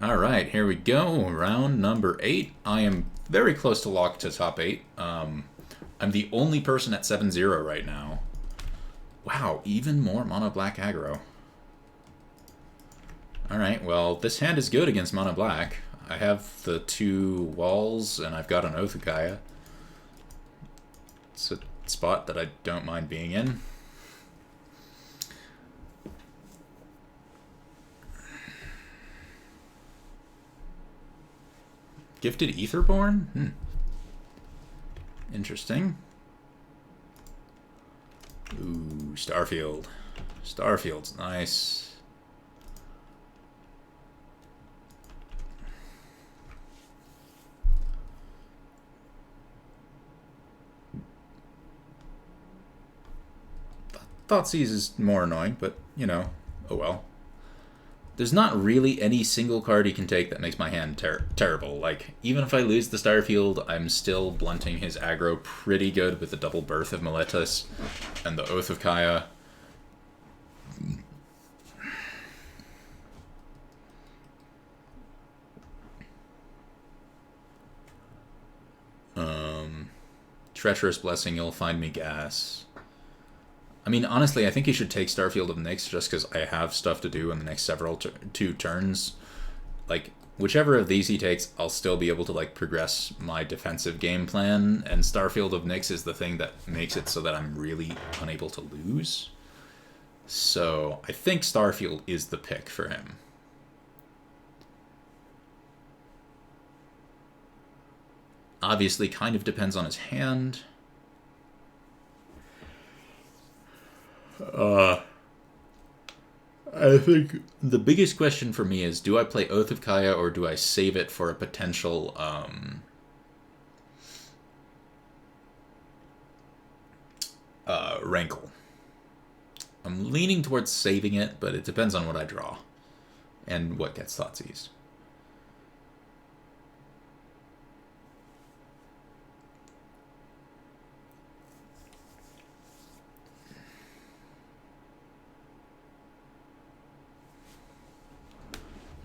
All right, here we go. Round number 8. I am very close to lock to top 8. I'm the only person at 7-0 right now. Wow, even more mono black aggro. All right, well, this hand is good against mono black. I have the 2 walls, and I've got an Oath of Gaia. It's a spot that I don't mind being in. Gifted Etherborn? Interesting. Ooh, Starfield. Starfield's nice. Thoughtseize is more annoying, but, you know, oh well. There's not really any single card he can take that makes my hand terrible. Like, even if I lose the Starfield, I'm still blunting his aggro pretty good with the double Birth of Meletus and the Oath of Kaya. Treacherous Blessing, you'll find me gas. I mean, honestly, I think he should take Starfield of Nyx just because I have stuff to do in the next several 2 turns. Like, whichever of these he takes, I'll still be able to, like, progress my defensive game plan, and Starfield of Nyx is the thing that makes it so that I'm really unable to lose. So, I think Starfield is the pick for him. Obviously, kind of depends on his hand. I think the biggest question for me is, do I play Oath of Kaya or do I save it for a potential Rankle? I'm leaning towards saving it, but it depends on what I draw and what gets Thoughtseized.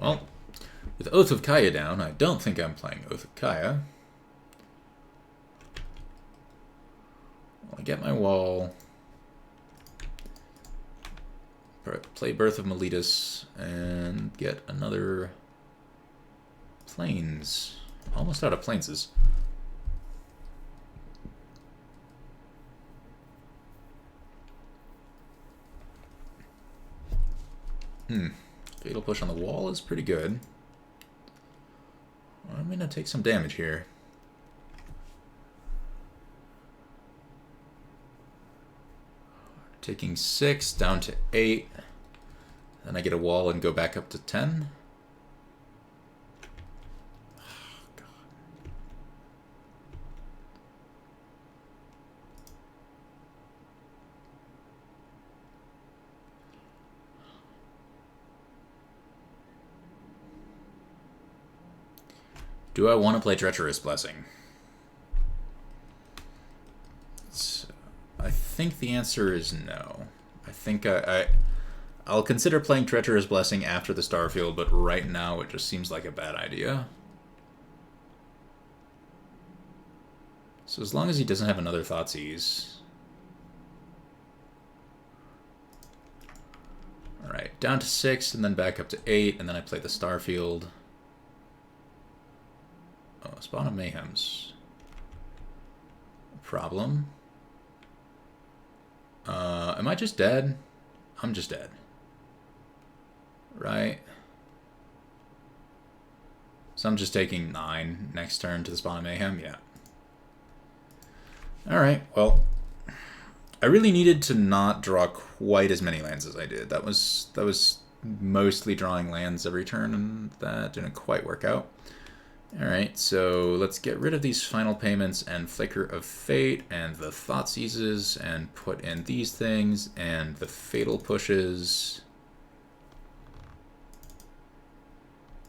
Well, with Oath of Kaya down, I don't think I'm playing Oath of Kaya. I get my wall. Play Birth of Meletus and get another Plains. Almost out of Plainses. Fatal Push on the wall is pretty good. I'm gonna take some damage here. Taking 6 down to 8. Then I get a wall and go back up to 10. Oh, God. Do I want to play Treacherous Blessing? I think the answer is no. I think I'll consider playing Treacherous Blessing after the Starfield, but right now it just seems like a bad idea. So as long as he doesn't have another Thoughtseize. Alright, down to 6 and then back up to 8, and then I play the Starfield. Oh, Spawn of Mayhem's a problem. Am I just dead? I'm just dead. Right? So I'm just taking 9 next turn to the Spawn of Mayhem? Yeah. Alright, well, I really needed to not draw quite as many lands as I did. That was mostly drawing lands every turn, and that didn't quite work out. Alright, so let's get rid of these final payments and Flicker of Fate and the Thoughtseizes and put in these things and the Fatal Pushes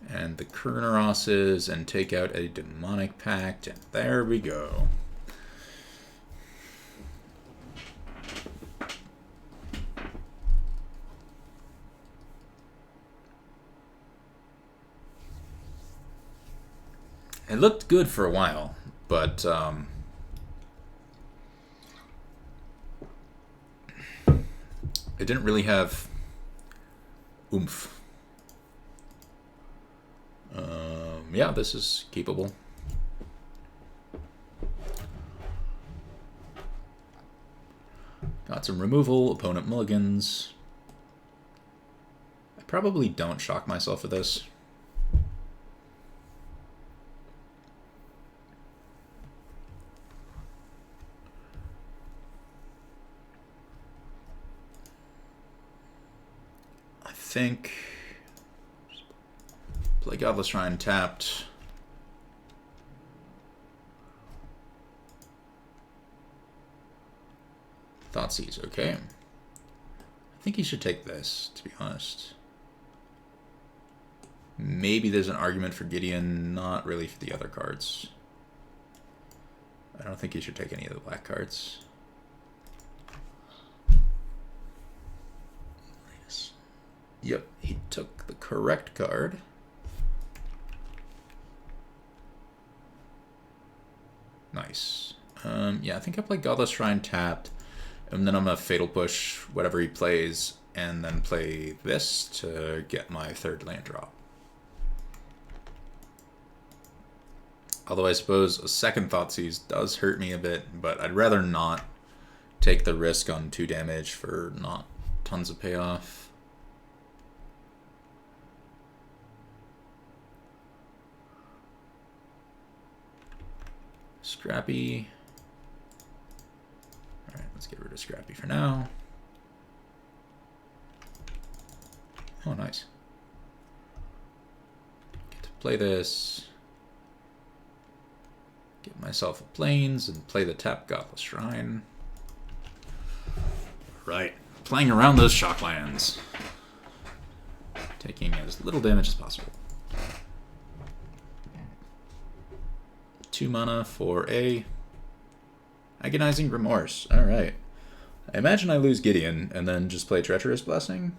and the Kernaroses and take out a Demonic Pact, and there we go. It looked good for a while, but it didn't really have oomph. Yeah, this is keepable. Got some removal, opponent mulligans. I probably don't shock myself for this. I think play Godless Shrine tapped. Thoughtseize, okay. I think he should take this, to be honest. Maybe there's an argument for Gideon, not really for the other cards. I don't think he should take any of the black cards. Yep, he took the correct card. Nice. Yeah, I think I play Godless Shrine tapped, and then I'm gonna Fatal Push whatever he plays, and then play this to get my third land drop. Although I suppose a second Thoughtseize does hurt me a bit, but I'd rather not take the risk on 2 damage for not tons of payoff. Scrappy. Alright, let's get rid of Scrappy for now. Oh, nice. Get to play this. Get myself a Plains and play the tap Godless Shrine. Right, playing around those shocklands. Taking as little damage as possible. 2 mana for a Agonizing Remorse. Alright. I imagine I lose Gideon and then just play Treacherous Blessing.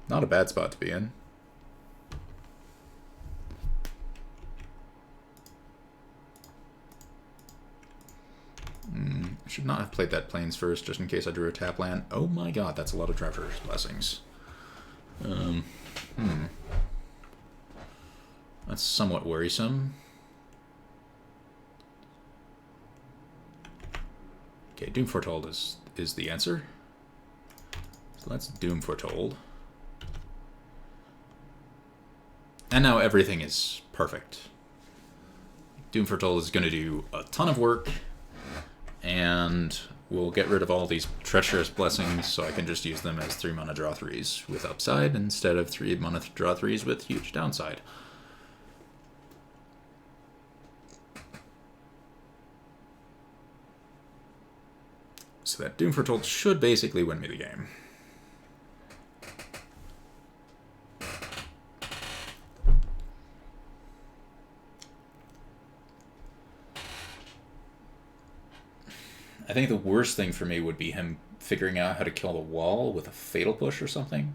Not a bad spot to be in. I should not have played that Plains first, just in case I drew a tap land. Oh my god, that's a lot of Treacherous Blessings. That's somewhat worrisome. Okay, Doom Foretold is the answer. So let's Doom Foretold. And now everything is perfect. Doom Foretold is going to do a ton of work, and we'll get rid of all these Treacherous Blessings so I can just use them as 3 mana draw 3s with upside instead of 3 mana draw 3s with huge downside. So that Doom Foretold should basically win me the game. I think the worst thing for me would be him figuring out how to kill the wall with a Fatal Push or something.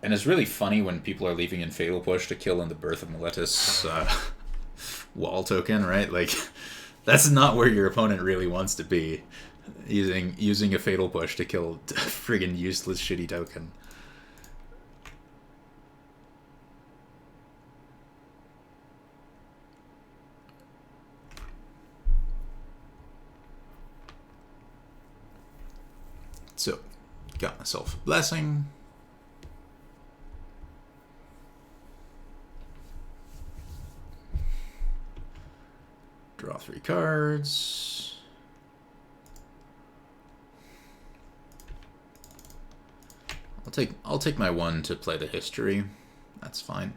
And it's really funny when people are leaving in Fatal Push to kill in the Birth of Meletis wall token, right? Like, that's not where your opponent really wants to be. Using a Fatal Push to kill a friggin' useless shitty token. So, got myself a Blessing. Draw 3 cards. I'll take my 1 to play the history. That's fine.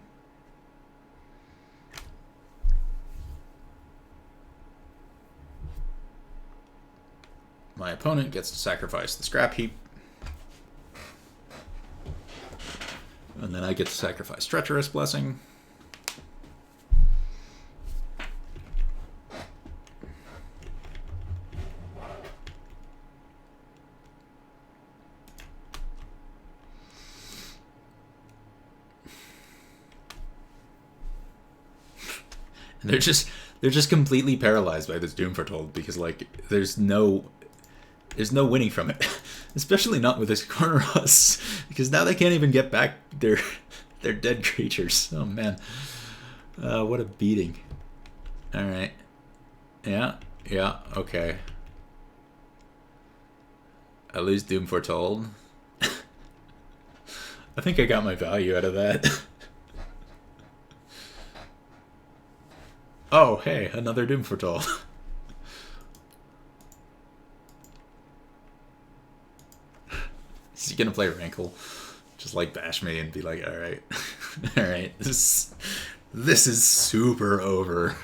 My opponent gets to sacrifice the Scrap Heap. And then I get to sacrifice Treacherous Blessing. they're just completely paralyzed by this Doom Foretold because like there's no winning from it, especially not with this corner Russ because now they can't even get back their dead creatures. Oh man, what a beating! All right, yeah, okay. At least Doom Foretold. I think I got my value out of that. Oh, hey, another Doom Foretold. Is he gonna play Rankle? Just like bash me and be like, alright. Alright, this is super over.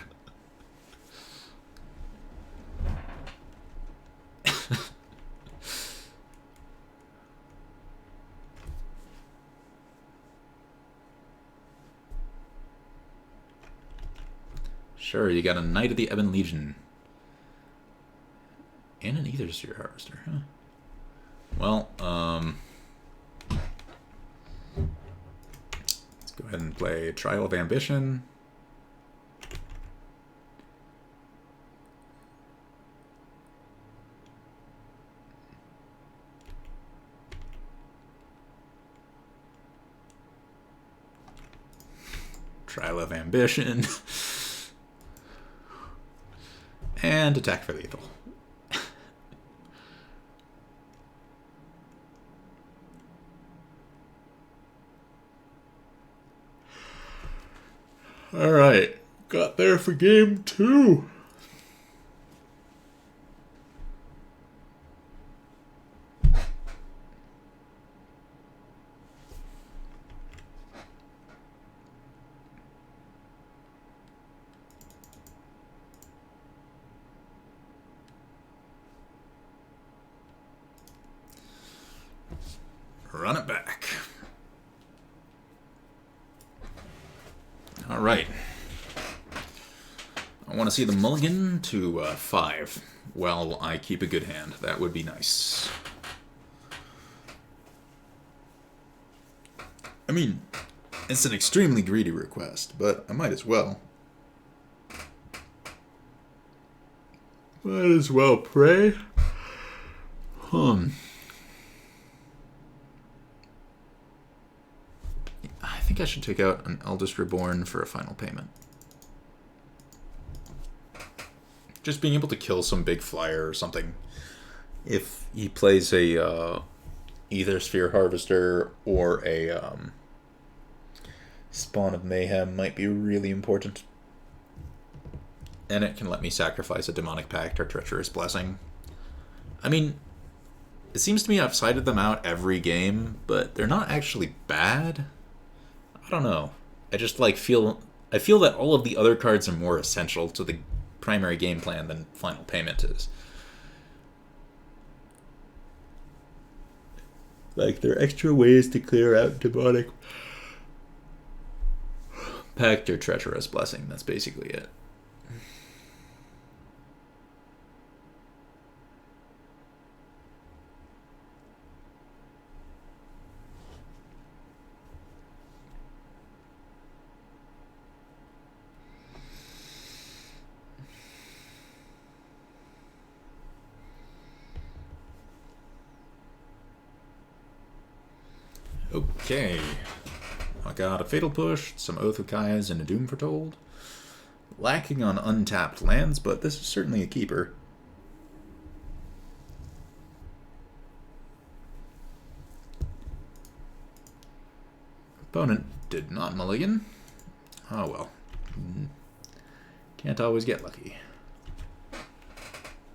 Sure, you got a Knight of the Ebon Legion. And an Aether Sphere Harvester, huh? Well, let's go ahead and play Trial of Ambition. Trial of Ambition. And attack for lethal. Alright, got there for game 2. Run it back. All right. I want to see the mulligan to 5 while I keep a good hand. That would be nice. I mean, it's an extremely greedy request, but I might as well. Might as well pray. I think I should take out an Eldest Reborn for a final payment. Just being able to kill some big flyer or something. If he plays a Aether Sphere Harvester or a Spawn of Mayhem might be really important. And it can let me sacrifice a Demonic Pact or Treacherous Blessing. I mean, it seems to me I've sided them out every game, but they're not actually bad. I don't know. I just like feel that all of the other cards are more essential to the primary game plan than Final Payment is. Like, there are extra ways to clear out Demonic Pact or Treacherous Blessing. That's basically it. Okay. I got a Fatal Push, some Oath of Kai's, and a Doom Foretold. Lacking on untapped lands, but this is certainly a keeper. Opponent did not mulligan. Oh well. Can't always get lucky.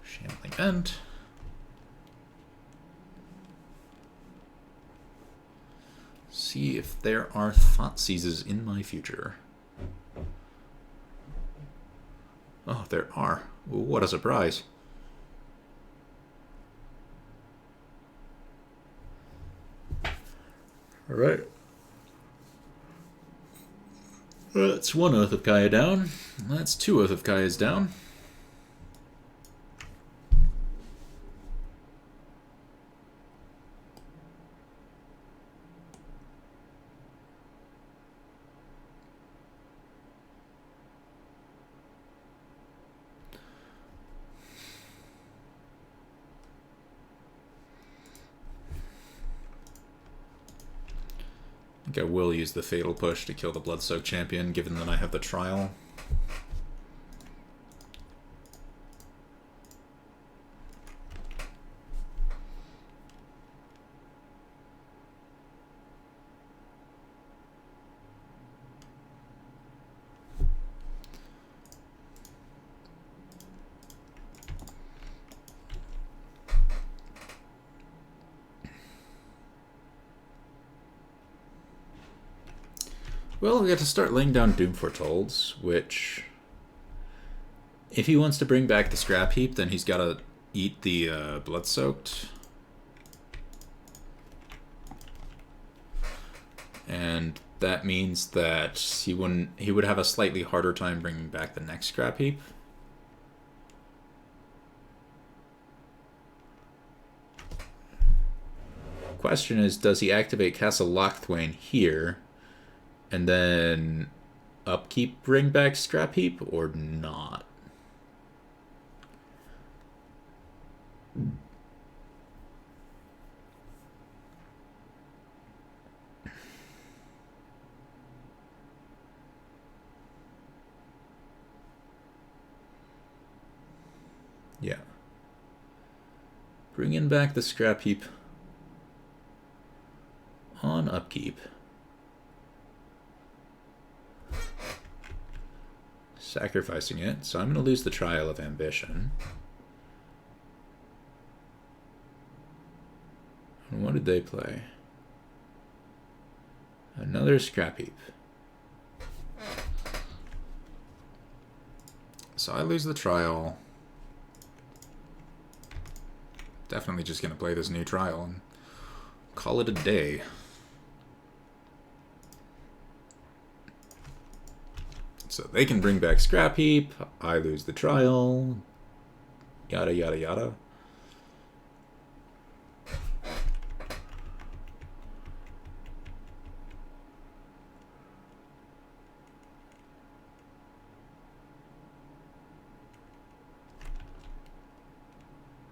Shambling Vent. See if there are Thought Seizes in my future. Oh, there are. Ooh, what a surprise. Alright. That's one Oath of Kaya down. That's 2 Oath of Kayas down. think I will use the Fatal Push to kill the Bloodsoaked Champion, given that I have the Trial. Well, we have to start laying down Doom Foretold's, which... if he wants to bring back the Scrap Heap, then he's got to eat the Bloodsoaked. And that means that he would have a slightly harder time bringing back the next Scrap Heap. Question is, does he activate Castle Lochthwain here and then upkeep bring back Scrap Heap or not? Yeah. Bringing back the Scrap Heap on upkeep. Sacrificing it, so I'm going to lose the Trial of Ambition. And what did they play? Another Scrap Heap. So I lose the Trial. Definitely just going to play this new Trial and call it a day. So they can bring back Scrap Heap, I lose the Trial, yada yada yada.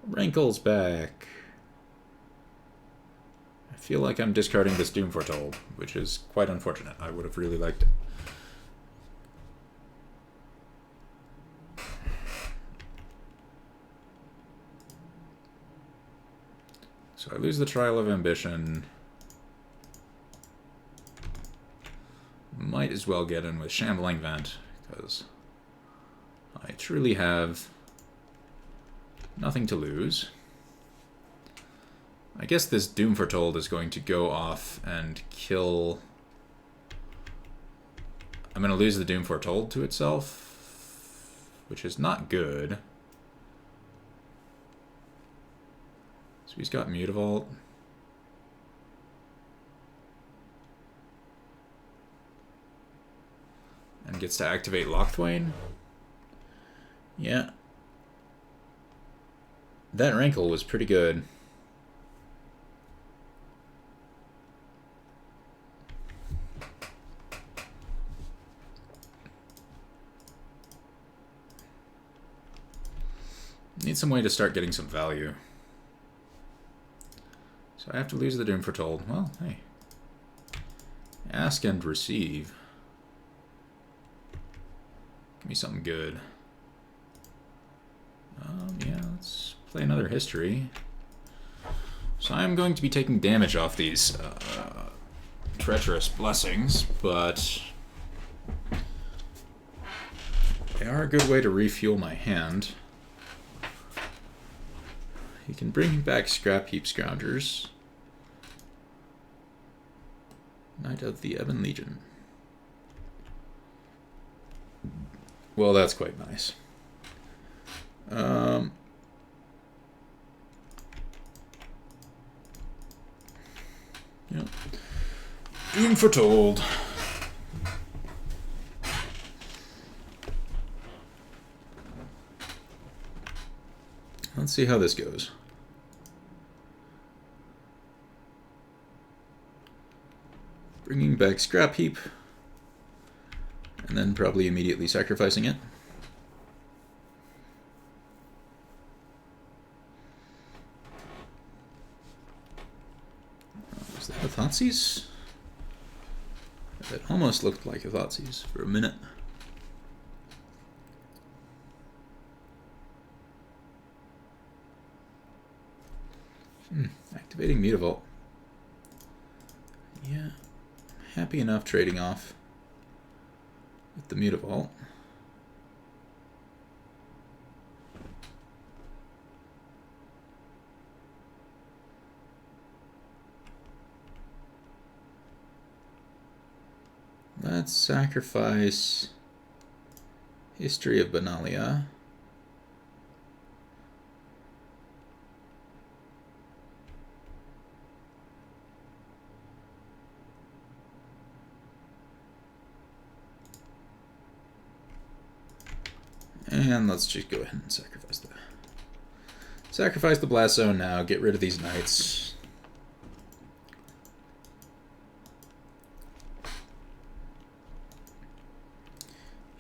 Rankle's back. I feel like I'm discarding this Doom Foretold, which is quite unfortunate. I would have really liked it. So I lose the Trial of Ambition. Might as well get in with Shambling Vent, because I truly have nothing to lose. I guess this Doom Foretold is going to go off and kill... I'm going to lose the Doom Foretold to itself, which is not good. So he's got Mutavault. And gets to activate Lochthwain. Yeah. That Rankle was pretty good. Need some way to start getting some value. So I have to lose the Doom Foretold. Well, hey. Ask and receive. Give me something good. Yeah, let's play another history. So I'm going to be taking damage off these treacherous blessings, but they are a good way to refuel my hand. You can bring back Scrap Heap Scroungers. Knight of the Ebon Legion. Well, that's quite nice. Yeah. Doom Foretold. Let's see how this goes. Bringing back Scrap Heap, and then probably immediately sacrificing it. Is that the Thoughtseize? It almost looked like a Thoughtseize for a minute. Activating Mutavault. Yeah, happy enough trading off with the Mutavault. Let's sacrifice History of Benalia. And let's just go ahead and sacrifice the Blast Zone now, get rid of these knights.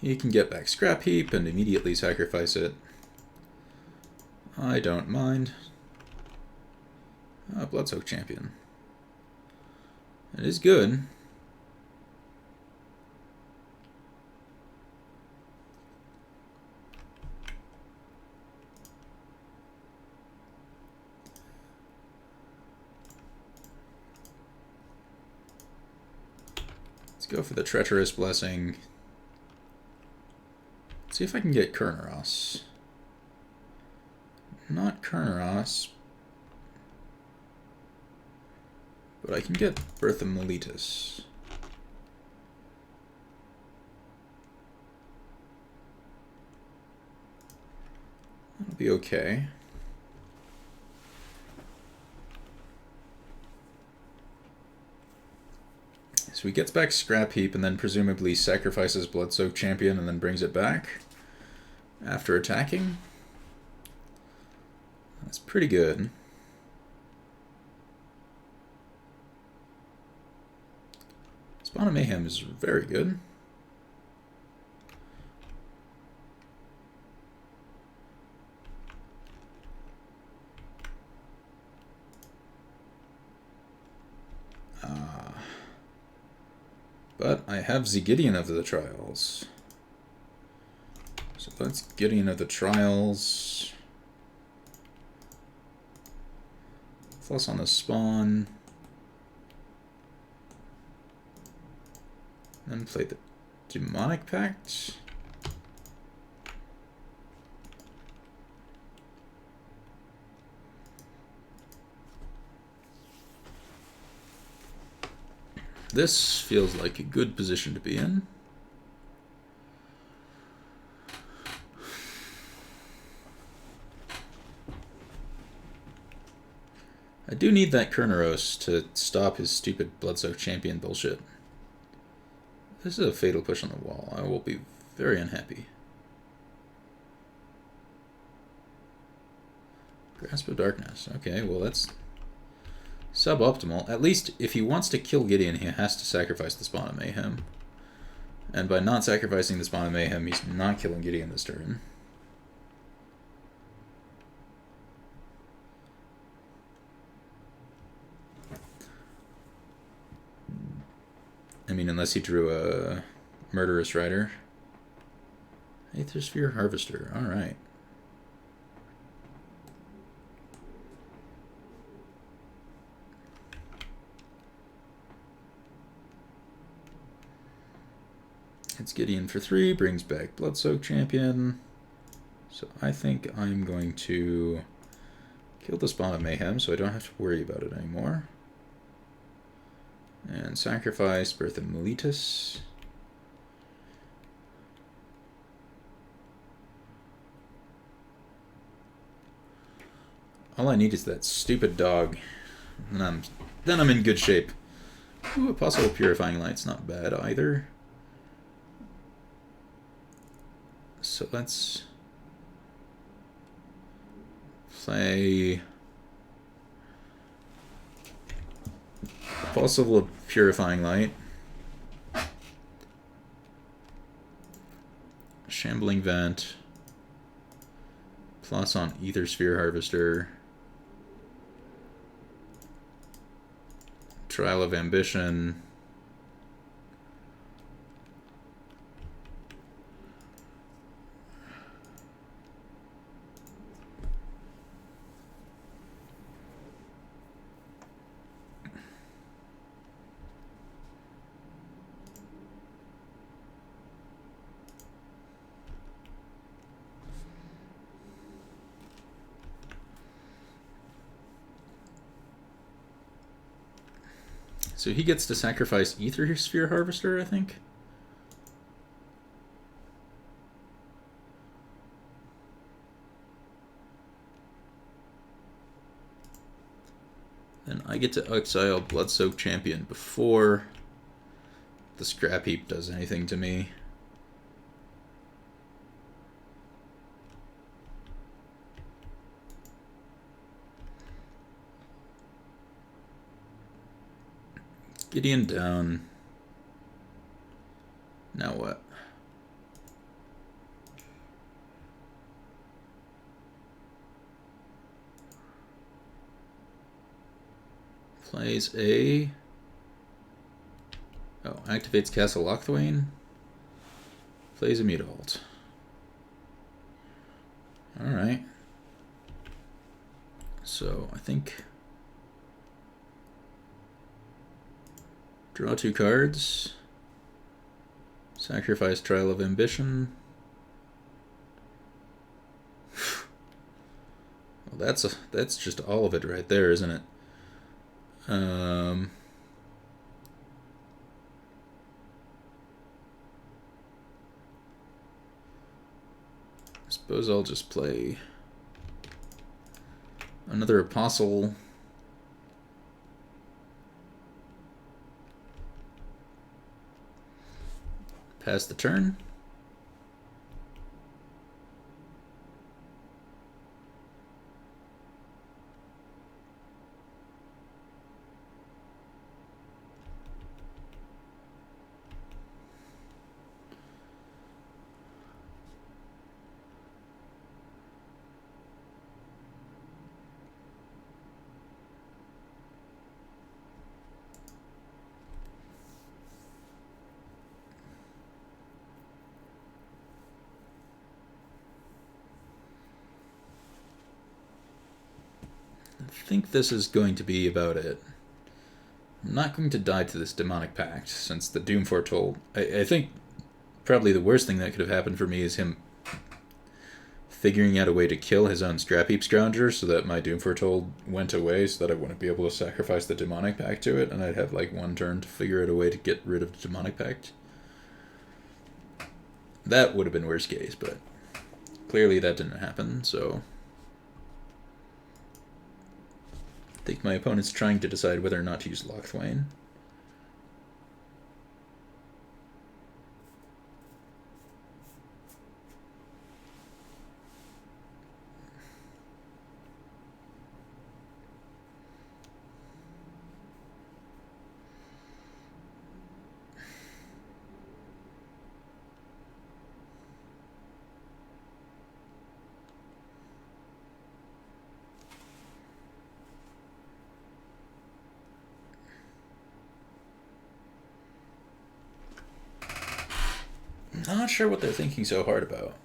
He can get back Scrap Heap and immediately sacrifice it. I don't mind. Bloodsoak Champion. It is good. Let's go for the Treacherous Blessing. See if I can get Kurnaros. Not Kurnaros, but I can get Bertha Miletus. That'll be okay. So he gets back Scrap Heap and then presumably sacrifices Bloodsoak Champion and then brings it back after attacking. That's pretty good. Spawn of Mayhem is very good. But I have the Gideon of the Trials. So let's Gideon of the Trials. Plus on the spawn. Then play the Demonic Pact. This feels like a good position to be in. I do need that Kurnaros to stop his stupid Bloodsoak Champion bullshit. This is a fatal push on the wall. I will be very unhappy. Grasp of Darkness. Okay, well that's suboptimal. At least if he wants to kill Gideon, he has to sacrifice the Spawn of Mayhem. And by not sacrificing the Spawn of Mayhem, he's not killing Gideon this turn. I mean, unless he drew a Murderous Rider. Aethersphere Harvester, alright. It's Gideon for 3, brings back Bloodsoak Champion. So I think I'm going to kill the Spawn of Mayhem so I don't have to worry about it anymore. And sacrifice Bertha Miletus. All I need is that stupid dog. And then I'm in good shape. Ooh, Apostle of Purifying Light's not bad either. So let's play Apostle of Purifying Light, Shambling Vent, plus on Aethersphere Harvester, Trial of Ambition, So he gets to sacrifice Ether Sphere Harvester, I think. Then I get to exile Bloodsoaked Champion before the Scrap Heap does anything to me. Gideon down. Now what? Plays a... Oh, activates Castle Lochthwain. Plays a Mutavault. Alright. So, I think... Draw 2 cards. Sacrifice Trial of Ambition. Well, that's just all of it right there, isn't it? I suppose I'll just play another Apostle. Pass the turn. I think this is going to be about it. I'm not going to die to this Demonic Pact, since the Doom Foretold... I think probably the worst thing that could have happened for me is him figuring out a way to kill his own Scrap Heap Scrounger so that my Doom Foretold went away, so that I wouldn't be able to sacrifice the Demonic Pact to it, and I'd have like one turn to figure out a way to get rid of the Demonic Pact. That would have been worst case, but clearly that didn't happen, so... I think my opponent's trying to decide whether or not to use Lochthwain. Not sure what they're thinking so hard about.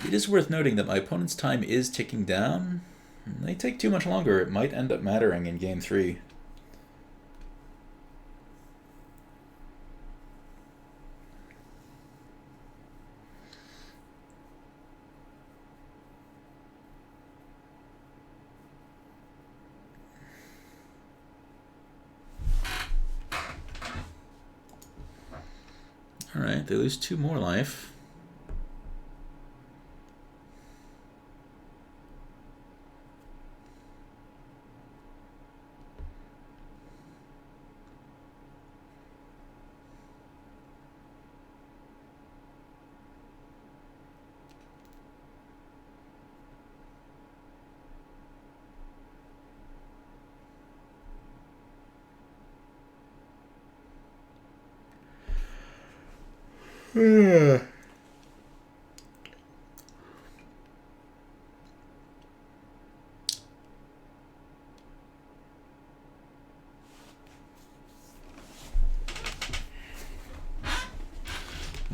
It is worth noting that my opponent's time is ticking down. They take too much longer, it might end up mattering in game 3. Alright, they lose 2 more life.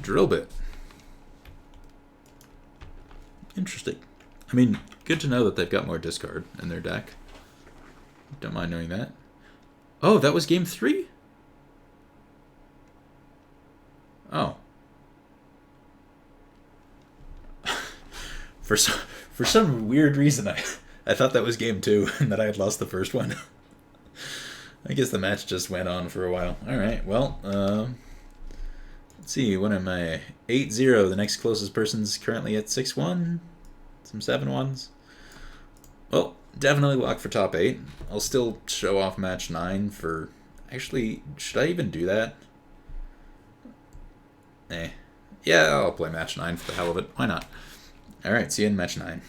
Drill bit. Interesting. I mean, good to know that they've got more discard in their deck. Don't mind knowing that. Oh, that was game 3? Oh. For For some weird reason, I thought that was game 2 and that I had lost the first one. I guess the match just went on for a while. Alright, well, let's see, what am I? 8-0. The next closest person's currently at 6-1. Some 7-1s. Well, definitely lock for top 8. I'll still show off match 9 for... Actually, should I even do that? Yeah, I'll play match 9 for the hell of it. Why not? Alright, see you in match 9.